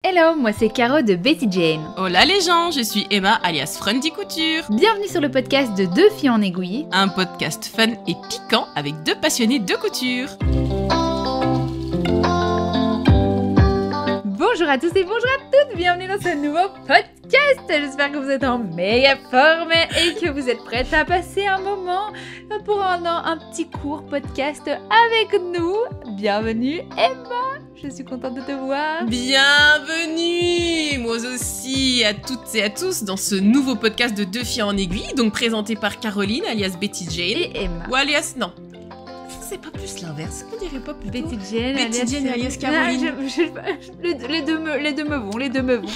Hello, moi c'est Caro de Betty Jane. Hola les gens, je suis Emma alias Fronty Couture. Bienvenue sur le podcast de Deux filles en aiguille. Un podcast fun et piquant avec deux passionnés de couture. Bonjour à tous et bonjour à toutes, bienvenue dans ce nouveau podcast. J'espère que vous êtes en méga forme et que vous êtes prêtes à passer un moment pour un petit court podcast avec nous. Bienvenue Emma, je suis contente de te voir. Bienvenue, moi aussi, à toutes et à tous dans ce nouveau podcast de Deux filles en aiguille, donc présenté par Caroline alias Betty Jane. Et Emma. Ou alias, non. C'est pas plus l'inverse, on dirait pas plutôt Betty Jane alias Caroline. Les deux me vont.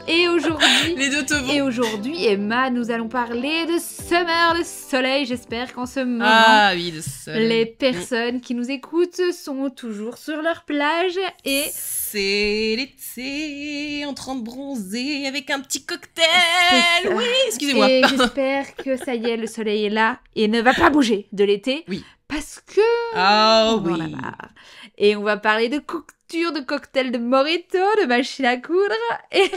Et aujourd'hui, les deux te vont. Et aujourd'hui, Emma, nous allons parler de summer, de soleil. J'espère qu'en ce moment, oui, de soleil. Les personnes qui nous écoutent sont toujours sur leur plage et c'est l'été, en train de bronzer avec un petit cocktail. Oui, excusez-moi. Et j'espère que ça y est, le soleil est là et ne va pas bouger de l'été. Oui. Parce que oui. en a marre. Et on va parler de couture, de cocktail, de mojito, de machine à coudre. Et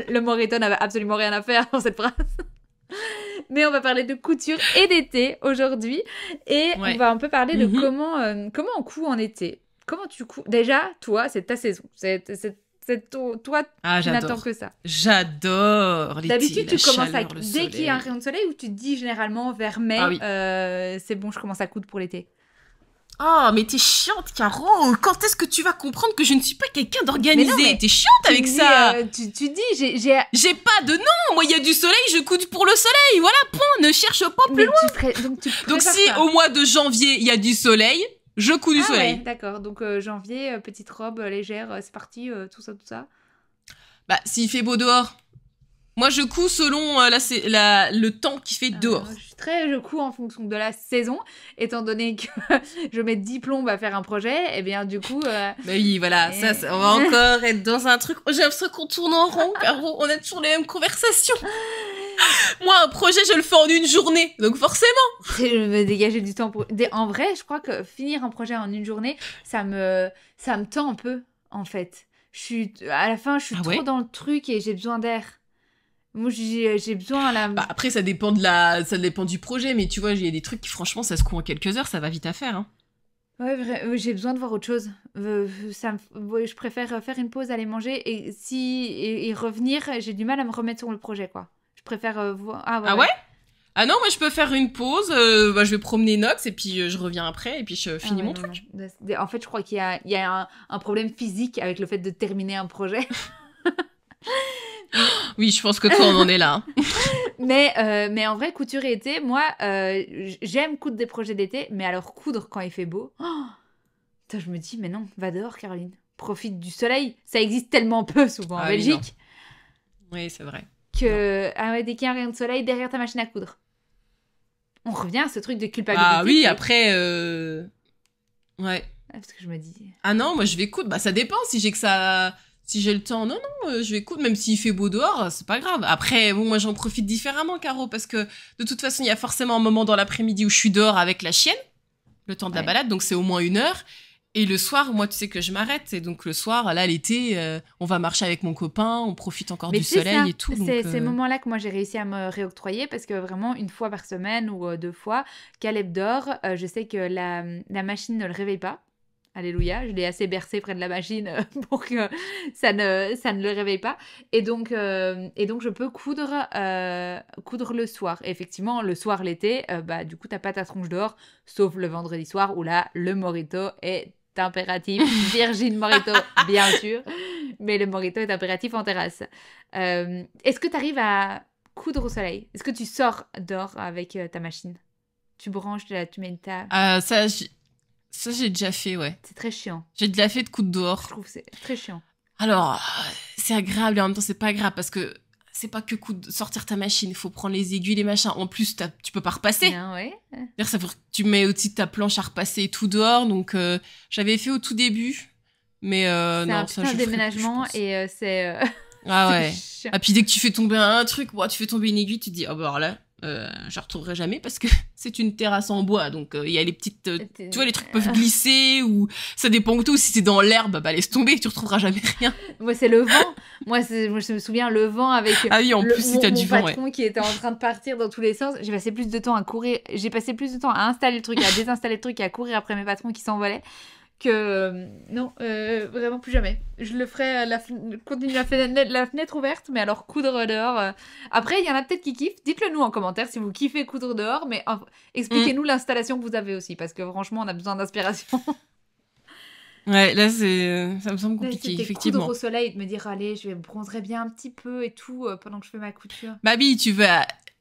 le mojito n'avait absolument rien à faire dans cette phrase. Mais on va parler de couture et d'été aujourd'hui. Et on va un peu parler de comment on coud en été. Comment tu couds? Déjà, toi, c'est ta saison. C'est toi, tu n'attends que ça. J'adore l'été. D'habitude, tu commences chaleur, dès qu'il y a un rayon de soleil ou tu te dis généralement vers mai, c'est bon, je commence à coudre pour l'été. Oh, mais t'es chiante, Caro. Quand est-ce que tu vas comprendre que je ne suis pas quelqu'un d'organisé? T'es chiante avec ça. Tu dis, j'ai pas de nom. Moi, il y a du soleil, je coude pour le soleil. Voilà, point. Ne cherche pas plus loin. Donc si au mois de janvier, il y a du soleil, je couds du soleil. Ouais, d'accord. Donc janvier, petite robe légère, c'est parti, tout ça. Bah, s'il fait beau dehors. Moi, je couds selon le temps qu'il fait dehors. Je couds en fonction de la saison, étant donné que je mets 10 plombes à faire un projet, et bien du coup... Bah oui, voilà, ça, on va encore être dans un truc... J'ai l'impression qu'on tourne en rond, Caro, on a toujours les mêmes conversations. Moi, un projet, je le fais en une journée, donc forcément. Je veux dégager du temps pour... En vrai, je crois que finir un projet en une journée, ça me tend un peu, en fait. À la fin, je suis trop dans le truc et j'ai besoin d'air. Moi, j'ai besoin à la... Bah, après, ça dépend du projet, mais tu vois, il y a des trucs qui, franchement, ça se coud en quelques heures, ça va vite à faire. Hein. Ouais, j'ai besoin de voir autre chose. Je préfère faire une pause, aller manger, et revenir, j'ai du mal à me remettre sur le projet, quoi. Je préfère voir... Ah ouais? Ah non, moi, je peux faire une pause, je vais promener Nox, et puis je reviens après, et puis je finis mon truc. Non. En fait, je crois qu'il y a un problème physique avec le fait de terminer un projet. Oui, je pense que toi, on en est là. Hein. Mais en vrai, couture et été, moi, j'aime coudre des projets d'été, mais alors coudre quand il fait beau, je me dis, mais non, va dehors, Caroline. Profite du soleil. Ça existe tellement peu, souvent, en Belgique. Oui, c'est vrai. Que dès qu'il y a un rayon de soleil, derrière ta machine à coudre. On revient à ce truc de culpabilité. Ah oui, après... Ouais. Parce que je me dis... Ah non, moi, je vais coudre. Bah, ça dépend si j'ai le temps, non, je vais coudre, même s'il fait beau dehors, c'est pas grave. Après, bon, moi, j'en profite différemment, Caro, parce que de toute façon, il y a forcément un moment dans l'après-midi où je suis dehors avec la chienne, le temps de la balade, donc c'est au moins 1 heure. Et le soir, moi, tu sais que je m'arrête. Et donc, le soir, là, l'été, on va marcher avec mon copain, on profite encore du soleil et tout. C'est ces moments-là que moi, j'ai réussi à me réoctroyer, parce que vraiment, 1 fois par semaine ou 2 fois, Caleb dort, je sais que la machine ne le réveille pas. Alléluia, je l'ai assez bercé près de la machine pour que ça ne le réveille pas. Et donc je peux coudre le soir. Et effectivement, le soir, l'été, du coup, t'as pas ta tronche dehors, sauf le vendredi soir où là, le mojito est impératif. Virgin mojito, bien sûr. Mais le mojito est impératif en terrasse. Est-ce que tu arrives à coudre au soleil? Est-ce que tu sors dehors avec ta machine? Tu branches, tu mets une table? Ça, j'ai déjà fait, ouais. C'est très chiant. J'ai déjà fait de coudre dehors. Je trouve que c'est très chiant. Alors, c'est agréable et en même temps, c'est pas agréable parce que c'est pas que sortir ta machine. Il faut prendre les aiguilles, les machins. En plus, tu peux pas repasser. Bien, ouais. D'ailleurs, ça veut dire que tu mets aussi ta planche à repasser et tout dehors. Donc, j'avais fait au tout début. Mais non, ça, je ferai plus, je déménagement et c'est... Ah ouais. Ah, puis dès que tu fais tomber un truc, tu fais tomber une aiguille, tu te dis, oh bah alors là, je la retrouverai jamais parce que c'est une terrasse en bois, donc il y a les petites, tu vois, les trucs peuvent glisser ou ça dépend tout. Si c'est dans l'herbe, bah laisse tomber, tu retrouveras jamais rien. Moi, c'est le vent. Moi, je me souviens, le vent avec Ah oui, en plus, si t'as du vent, mon patron qui était en train de partir dans tous les sens. J'ai passé plus de temps à courir. J'ai passé plus de temps à installer le truc, à désinstaller le truc, et à courir après mes patrons qui s'envolaient. Que non, vraiment plus jamais. Je le ferai, continue la fenêtre ouverte, mais alors coudre dehors. Après, il y en a peut-être qui kiffent. Dites-le nous en commentaire si vous kiffez coudre dehors, mais expliquez-nous l'installation que vous avez aussi, parce que franchement, on a besoin d'inspiration. Ouais, là, ça me semble compliqué, effectivement. Coudre au soleil et de me dire, allez, je vais me bronzer bien un petit peu et tout pendant que je fais ma couture. Babi, tu veux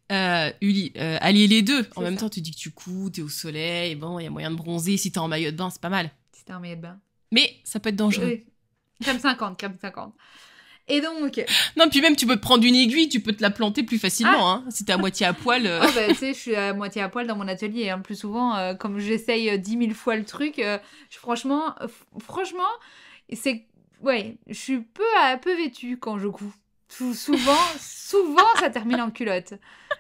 allier les deux. En même temps, tu dis que tu couds, t'es au soleil, bon, il y a moyen de bronzer. Si t'es en maillot de bain, c'est pas mal. Si t'es en maillot de bain. Mais ça peut être dangereux. Oui. Crème 50. Et donc... Non, puis même, tu peux te prendre une aiguille, tu peux te la planter plus facilement, hein, si t'es à moitié à poil. Oh, bah, tu sais, je suis à moitié à poil dans mon atelier. Hein. Plus souvent, comme j'essaye 10 000 fois le truc, franchement, c'est... Ouais, je suis peu vêtue quand je couds. Souvent, ça termine en culotte.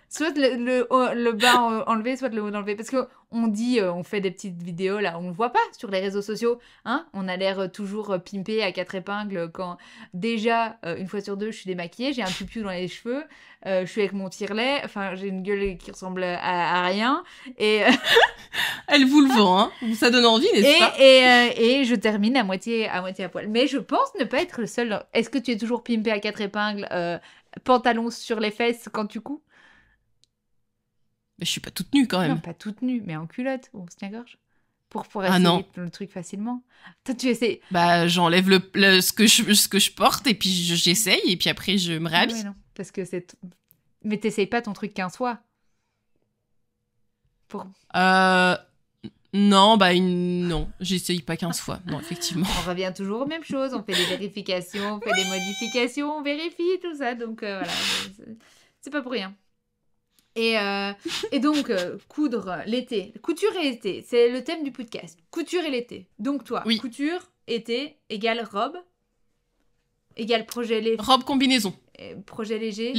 Soit le bas enlevé, soit le haut enlevé. Parce qu'on dit, on fait des petites vidéos là, on ne voit pas sur les réseaux sociaux. Hein, on a l'air toujours pimpé à 4 épingles quand déjà, une fois sur deux, je suis démaquillée, j'ai un tupiou dans les cheveux, je suis avec mon tire-lait, enfin, j'ai une gueule qui ressemble à rien. Et elle vous le vend, hein. Ça donne envie, n'est-ce pas? Et je termine à moitié à poil. Mais je pense ne pas être le seul. Est-ce que tu es toujours pimpé à 4 épingles, pantalon sur les fesses quand tu couds? Mais je suis pas toute nue quand même. Non, pas toute nue, mais en culotte, on se tient-gorge. Pour essayer le truc facilement. Toi, tu essaies. Bah, j'enlève ce que je porte et puis j'essaye et puis après je me réhabille. Ouais, non, parce que c'est. Mais t'essayes pas ton truc 15 fois. Non, non, j'essaye pas 15 fois. Non, effectivement. On revient toujours aux mêmes choses. On fait des vérifications, on fait des modifications, on vérifie tout ça. Donc voilà, c'est pas pour rien. Et donc, coudre l'été. Couture et été, c'est le thème du podcast. Couture et l'été. Donc toi, oui. Couture, été, égale robe, égale projet léger. Robe combinaison. Projet léger.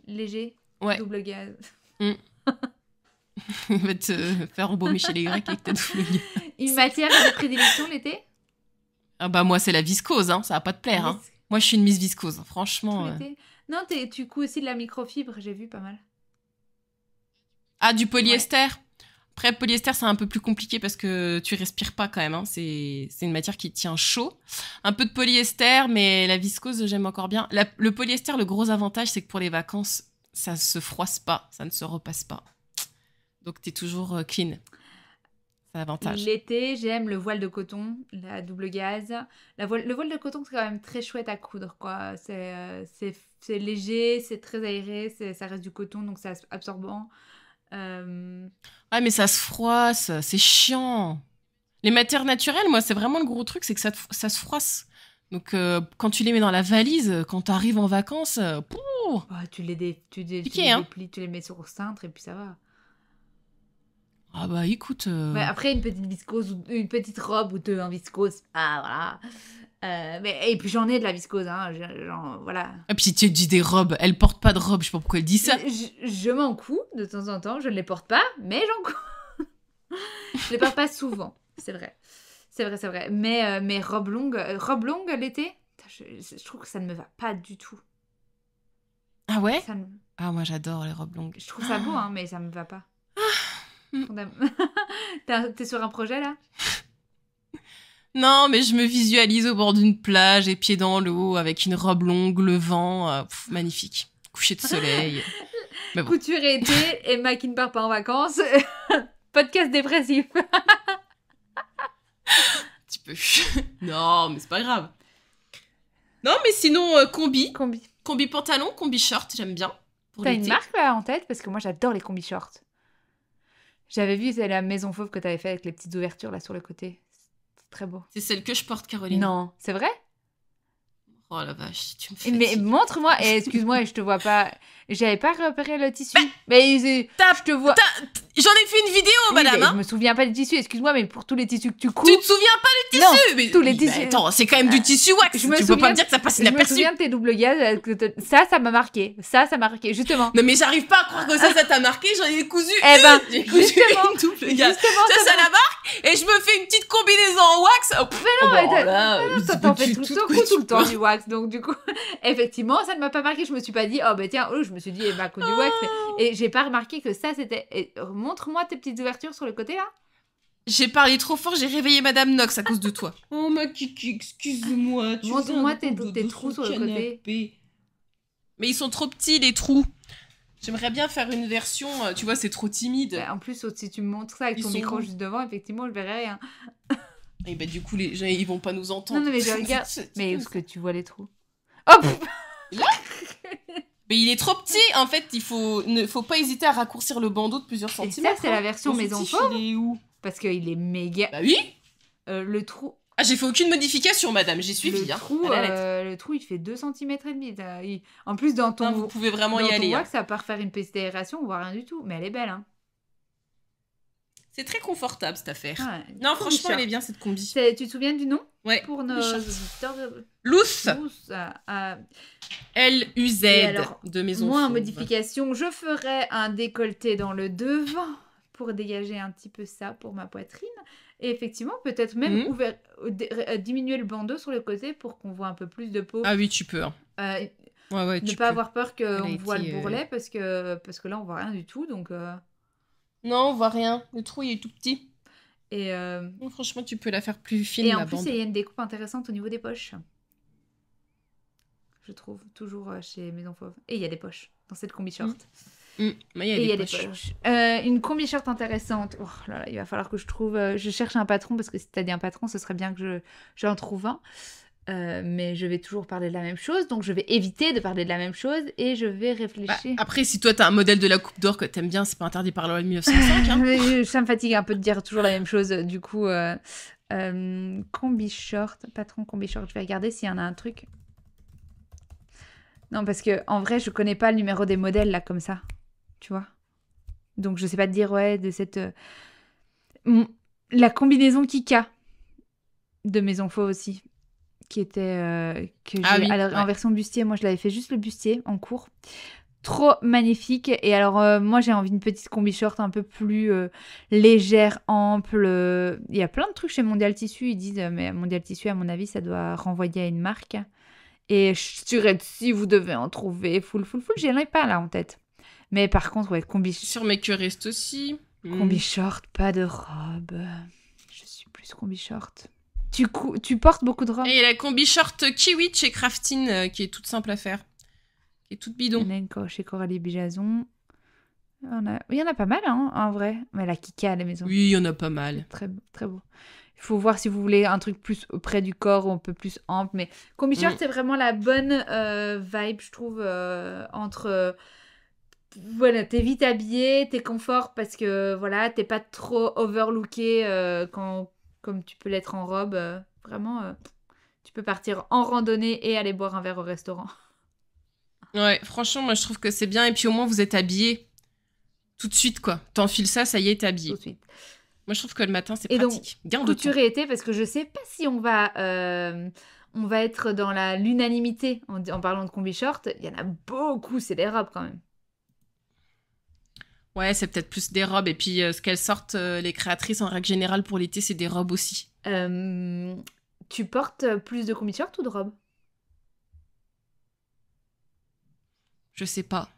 Léger. Ouais. Double gaz. On va te faire embaumer chez les Grecs avec ta double gaz. Une matière de prédilection l'été? Ah bah moi c'est la viscose, hein. Ça va pas te plaire. Hein. Moi je suis une Miss Viscose, franchement. Non, tu couds aussi de la microfibre, j'ai vu pas mal. Ah, du polyester. Ouais. Après, le polyester, c'est un peu plus compliqué parce que tu respires pas quand même. Hein. C'est une matière qui tient chaud. Un peu de polyester, mais la viscose, j'aime encore bien. Le polyester, le gros avantage, c'est que pour les vacances, ça se froisse pas, ça ne se repasse pas. Donc, t'es toujours clean. C'est l'avantage. L'été, j'aime le voile de coton, la double gaze. Le voile de coton, c'est quand même très chouette à coudre, quoi. C'est léger, c'est très aéré, ça reste du coton, donc c'est absorbant. Ouais, mais ça se froisse, c'est chiant. Les matières naturelles, moi, c'est vraiment le gros truc, c'est que ça se froisse. Donc, quand tu les mets dans la valise, quand t'arrives en vacances, tu les déplies, tu les mets sur le cintre et puis ça va. Ah bah écoute... Ouais, après, une petite viscose ou une petite robe ou deux en viscose, voilà. Et puis j'en ai de la viscose, hein, voilà. Et puis tu dis des robes, elle porte pas de robe, je sais pas pourquoi elle dit ça. Je m'en couds de temps en temps, je ne les porte pas, mais j'en couds. Je les porte pas souvent, c'est vrai. C'est vrai. Mais robe longue l'été, je trouve que ça ne me va pas du tout. Ah ouais? Ah moi j'adore les robes longues. Je trouve ça beau, hein, mais ça me va pas. T'es sur un projet là? Non, mais je me visualise au bord d'une plage, et pieds dans l'eau, avec une robe longue, le vent, magnifique. Coucher de soleil. Bon. Couture et été, et Emma qui ne part pas en vacances. Podcast dépressif. Un petit peu. Non, mais c'est pas grave. Non, mais sinon, combi pantalon, combi short, j'aime bien. T'as une marque là en tête? Parce que moi j'adore les combi shorts. J'avais vu, c'est la maison fauve que t'avais fait avec les petites ouvertures là sur le côté. Très beau. C'est celle que je porte, Caroline. Non, c'est vrai? Oh la vache, tu me fais. Mais montre-moi. Et excuse-moi, je te vois pas. J'avais pas repéré le tissu. Mais je te vois. J'en ai fait une vidéo, Oui, madame. mais Hein. je me souviens pas des tissus. Excuse-moi, mais pour tous les tissus que tu coupes. Tu te souviens pas du Non, tissu mais, tous les mais tissus. attends, c'est quand même du tissu wax. Je me Tu peux souviens- pas me dire que ça passe Je me inaperçu. souviens de tes doubles gaz. Ça m'a marqué. Ça m'a marqué. Justement. Non mais j'arrive pas à croire que ça t'a marqué. J'en ai cousu. Eh ben, j'ai cousu justement, une double gaze. Justement, Ça la marque. Et je me fais une petite combinaison en wax. Oh, Mais non, mais là, t'en fais tout le temps du du wax. Donc, du coup, effectivement, ça ne m'a pas marqué. Je me suis pas dit, oh, bah tiens, je me suis dit, à cause du wax. Et j'ai pas remarqué que ça, c'était. Montre-moi tes petites ouvertures sur le côté là. J'ai parlé trop fort, j'ai réveillé Madame Knox à cause de toi. Oh ma kiki, excuse-moi. Montre-moi tes trous sur le côté. Mais ils sont trop petits les trous. J'aimerais bien faire une version, tu vois, c'est trop timide. Bah, en plus, si tu me montres ça avec ton micro juste devant, effectivement, je verrai rien. Et bah du coup, les gens, ils vont pas nous entendre. Non, mais je regarde. Mais où est-ce que tu vois les trous? Hop. Mais il est trop petit, en fait, ne faut pas hésiter à raccourcir le bandeau de plusieurs Et centimètres. ça, c'est la version maison fauve. Il est où? Parce qu'il est méga. Bah oui. Le trou. Ah, j'ai fait aucune modification, madame, j'ai suivi. Le trou, il fait 2 cm et demi. En plus, dans ton. Vous pouvez vraiment dans y ton aller. wax, ça part faire une petite aération, on voit rien du tout. Mais elle est belle, hein. C'est très confortable, cette affaire. Ouais, non, franchement, elle est bien, cette combi. Tu te souviens du nom? Ouais. Pour nos auditeurs. Luce. L-U-Z alors, de maison. Moi, en fauve. modification, je ferais un décolleté dans le devant pour dégager un petit peu ça pour ma poitrine. Et effectivement, peut-être même diminuer le bandeau sur le côté pour qu'on voit un peu plus de peau. Ah oui, tu peux. Hein. Ouais, ne pas avoir peur qu'on Elle a voit été, le bourrelet parce que là, on voit rien du tout. Donc, Non, on voit rien. Le trou, il est tout petit. Et franchement, tu peux la faire plus fine, et la en plus, bande. il y a une découpe intéressante au niveau des poches. Je trouve toujours chez Maison Fauve. Et il y a des poches dans cette combi short. Mais il y a des poches. Une combi short intéressante. Oh là là, il va falloir que je trouve. Je cherche un patron parce que si t'as dit un patron, ce serait bien que j'en trouve un. Mais je vais toujours parler de la même chose, donc je vais éviter de parler de la même chose et je vais réfléchir. Après, si toi t'as un modèle de la coupe d'or que t'aimes bien, c'est pas interdit par la loi de 1905. Hein. Ça me fatigue un peu de dire toujours la même chose. Du coup, combi short, patron combi short. Je vais regarder s'il y en a un truc. Non, parce que en vrai, je connais pas le numéro des modèles là comme ça, tu vois. Donc je sais pas te dire de cette la combinaison Kika de Maison Fauve aussi. Qui était en version bustier. Moi, je l'avais fait juste le bustier en cours. Trop magnifique. Et alors, moi, j'ai envie d'une petite combi short un peu plus légère, ample. Il y a plein de trucs chez Mondial Tissu. Ils disent, mais Mondial Tissu, à mon avis, ça doit renvoyer à une marque. Et je dirais, si vous devez en trouver, full. J'en ai pas là en tête. Mais par contre, ouais, combi. Sur mes curistes aussi. Combi short, pas de robe. Je suis plus combi short. Tu portes beaucoup de robes. Et il y a la combi short kiwi chez Craftin qui est toute simple à faire. Qui est toute bidon. Il y en a une chez Coralie Bijason. Il y en a pas mal, hein, en vrai. Mais la Kika à la maison. Oui, il y en a pas mal. Très beau, très beau. Il faut voir si vous voulez un truc plus près du corps ou un peu plus ample. Mais combi short, c'est vraiment la bonne vibe, je trouve, entre... Voilà, t'es vite habillé, t'es confort parce que, voilà, t'es pas trop overlooké comme tu peux l'être en robe. Vraiment, tu peux partir en randonnée et aller boire un verre au restaurant. Ouais, franchement, moi, je trouve que c'est bien. Et puis, au moins, vous êtes habillés tout de suite, quoi. T'enfiles ça, ça y est, t'es habillé. Tout de suite. Moi, je trouve que le matin, c'est et pratique. Donc, couture et été, parce que je sais pas si on va être dans l'unanimité en parlant de combi short. Il y en a beaucoup, c'est des robes quand même. Ouais, c'est peut-être plus des robes. Et puis, ce qu'elles sortent, les créatrices, en règle générale, pour l'été, c'est des robes aussi. Tu portes plus de combi short ou de robes? Je sais pas.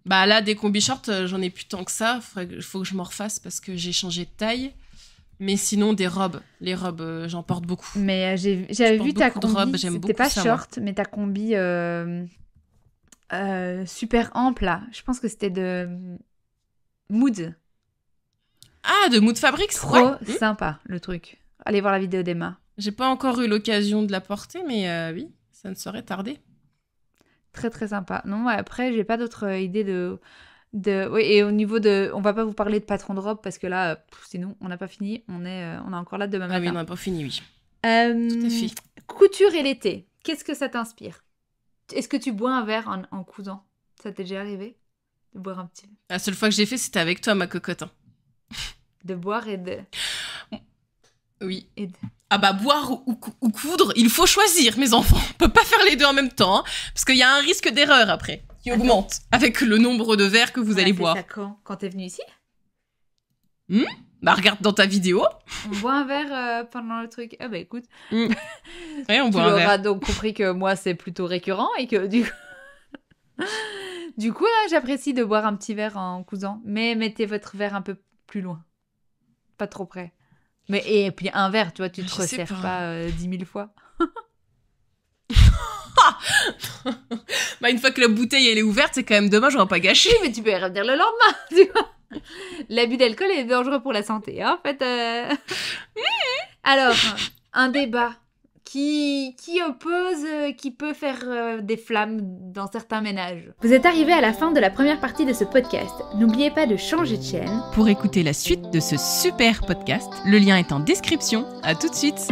Bah là, des combi shorts, j'en ai plus tant que ça. Faut que je m'en refasse parce que j'ai changé de taille. Mais sinon, des robes. Les robes, j'en porte beaucoup. Mais j'avais vu ta combi. C'était pas ça, short, mais ta combi super ample, là. Je pense que c'était de Mood. Ah, de Mood Fabrics. Trop sympa, le truc. Allez voir la vidéo d'Emma. J'ai pas encore eu l'occasion de la porter, mais oui, ça ne saurait tarder. Très, très sympa. Non, après, j'ai pas d'autres idées de... Oui, et au niveau de... On va pas vous parler de patron de robe, parce que là, sinon, on n'a pas fini. On est encore là demain matin. Ah oui, on n'a pas fini, oui. Tout à fait. Couture et l'été. qu'est-ce que ça t'inspire? Est-ce que tu bois un verre en cousant? Ça t'est déjà arrivé? De boire un petit... La seule fois que j'ai fait, c'était avec toi, ma cocotte. Hein. De boire et de... Oui. Et de... Ah bah, boire ou coudre, il faut choisir, mes enfants. On peut pas faire les deux en même temps, hein, parce qu'il y a un risque d'erreur après, qui augmente avec le nombre de verres que vous allez boire. Ça quand t'es venu ici? Bah, regarde dans ta vidéo. On boit un verre pendant le truc. Ah bah écoute. Ouais, on Tu boit un verre. auras donc compris que moi, c'est plutôt récurrent et que du coup... Du coup, là, j'apprécie de boire un petit verre en cousant. Mais mettez votre verre un peu plus loin. Pas trop près. Et puis un verre, tu vois, tu te Je sais resserres pas. pas 10 000 fois. Bah, une fois que la bouteille elle est ouverte, c'est quand même dommage, on va pas gâcher. Oui, mais tu peux y revenir le lendemain, tu vois. L'abus d'alcool est dangereux pour la santé, hein, en fait. Alors, un débat qui oppose, qui peut faire des flammes dans certains ménages. Vous êtes arrivé à la fin de la première partie de ce podcast. N'oubliez pas de changer de chaîne. Pour écouter la suite de ce super podcast, le lien est en description. À tout de suite.